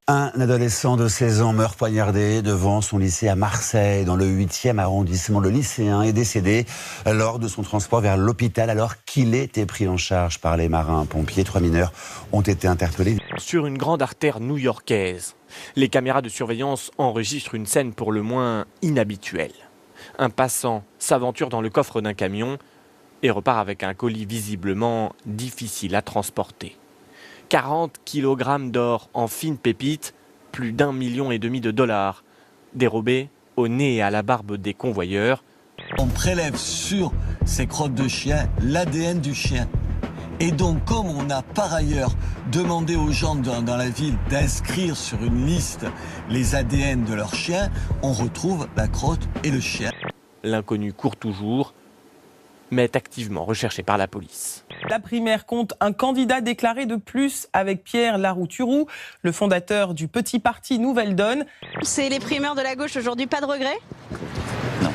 Un adolescent de 16 ans meurt poignardé devant son lycée à Marseille, dans le 8e arrondissement. Le lycéen est décédé lors de son transport vers l'hôpital alors qu'il était pris en charge par les marins-pompiers. 3 mineurs ont été interpellés. Sur une grande artère new-yorkaise, les caméras de surveillance enregistrent une scène pour le moins inhabituelle. Un passant s'aventure dans le coffre d'un camion et repart avec un colis visiblement difficile à transporter. 40 kg d'or en fines pépites, plus d'1,5 million de dollars, dérobés au nez et à la barbe des convoyeurs. On prélève sur ces crottes de chien l'ADN du chien. Et donc, comme on a par ailleurs demandé aux gens dans la ville d'inscrire sur une liste les ADN de leurs chiens, on retrouve la crotte et le chien. L'inconnu court toujours, mais est activement recherché par la police. La primaire compte un candidat déclaré de plus avec Pierre Larouturou, le fondateur du petit parti Nouvelle Donne. C'est les primeurs de la gauche aujourd'hui, pas de regret ? Non.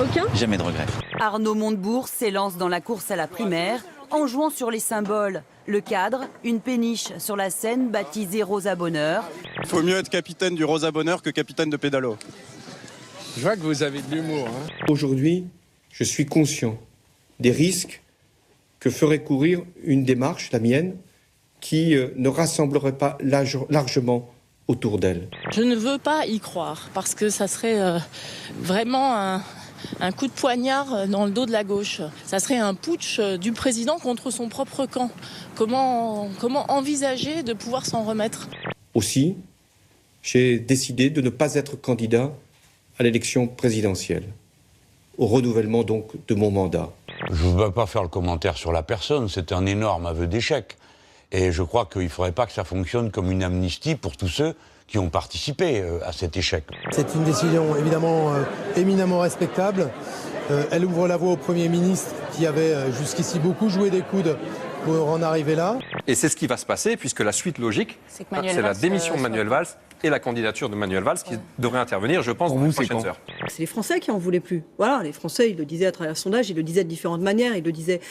Aucun ? Jamais de regret. Arnaud Montebourg s'élance dans la course à la primaire en jouant sur les symboles. Le cadre, une péniche sur la scène baptisée Rosa Bonheur. Il faut mieux être capitaine du Rosa Bonheur que capitaine de pédalo. Je vois que vous avez de l'humour. Aujourd'hui, je suis conscient des risques que ferait courir une démarche, la mienne, qui ne rassemblerait pas largement autour d'elle. Je ne veux pas y croire, parce que ça serait vraiment un coup de poignard dans le dos de la gauche. Ça serait un putsch du président contre son propre camp. Comment envisager de pouvoir s'en remettre ? Aussi, j'ai décidé de ne pas être candidat à l'élection présidentielle, au renouvellement donc de mon mandat. Je ne veux pas faire le commentaire sur la personne, c'est un énorme aveu d'échec. Et je crois qu'il ne faudrait pas que ça fonctionne comme une amnistie pour tous ceux qui ont participé à cet échec. C'est une décision évidemment éminemment respectable. Elle ouvre la voie au Premier ministre qui avait jusqu'ici beaucoup joué des coudes pour en arriver là. Et c'est ce qui va se passer puisque la suite logique, c'est la démission de Manuel Valls et la candidature de Manuel Valls qui devrait intervenir, je pense, dans les prochaines heures. C'est les Français qui en voulaient plus. Voilà, les Français, ils le disaient à travers le sondage, ils le disaient de différentes manières, ils le disaient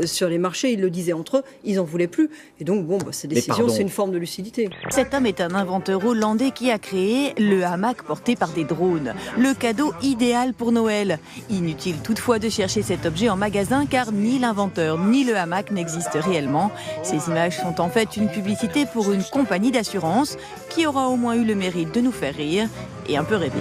sur les marchés, ils le disaient entre eux, ils en voulaient plus. Et donc, cette décision, c'est une forme de lucidité. Cet homme est un inventeur hollandais qui a créé le hamac porté par des drones. Le cadeau idéal pour Noël. Inutile toutefois de chercher cet objet en magasin car ni l'inventeur ni le hamac n'existent réellement. Ces images sont en fait une publicité pour une compagnie d'assurance qui aura au moins eu le mérite de nous faire rire et un peu rêver.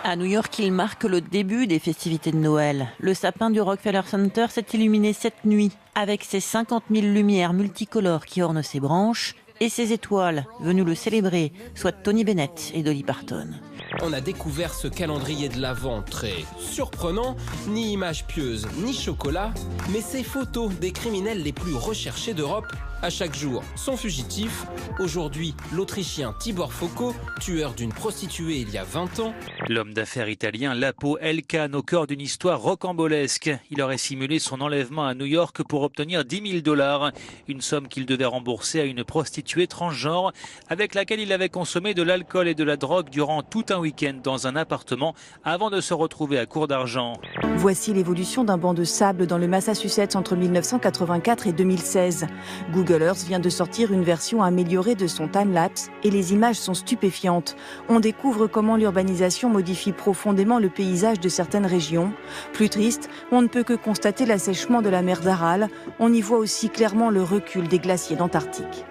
À New York, il marque le début des festivités de Noël. Le sapin du Rockefeller Center s'est illuminé cette nuit avec ses 50 000 lumières multicolores qui ornent ses branches et ses étoiles venues le célébrer, soit Tony Bennett et Dolly Parton. On a découvert ce calendrier de l'Avent très surprenant, ni images pieuses, ni chocolat, mais ces photos des criminels les plus recherchés d'Europe. À chaque jour, son fugitif. Aujourd'hui, l'Autrichien Tibor Focco, tueur d'une prostituée il y a 20 ans. L'homme d'affaires italien Lapo Elkann, au cœur d'une histoire rocambolesque. Il aurait simulé son enlèvement à New York pour obtenir 10 000 $, une somme qu'il devait rembourser à une prostituée transgenre avec laquelle il avait consommé de l'alcool et de la drogue durant tout un week-end dans un appartement avant de se retrouver à court d'argent. Voici l'évolution d'un banc de sable dans le Massachusetts entre 1984 et 2016. Google Earth vient de sortir une version améliorée de son time-lapse et les images sont stupéfiantes. On découvre comment l'urbanisation modifie profondément le paysage de certaines régions. Plus triste, on ne peut que constater l'assèchement de la mer d'Aral. On y voit aussi clairement le recul des glaciers d'Antarctique.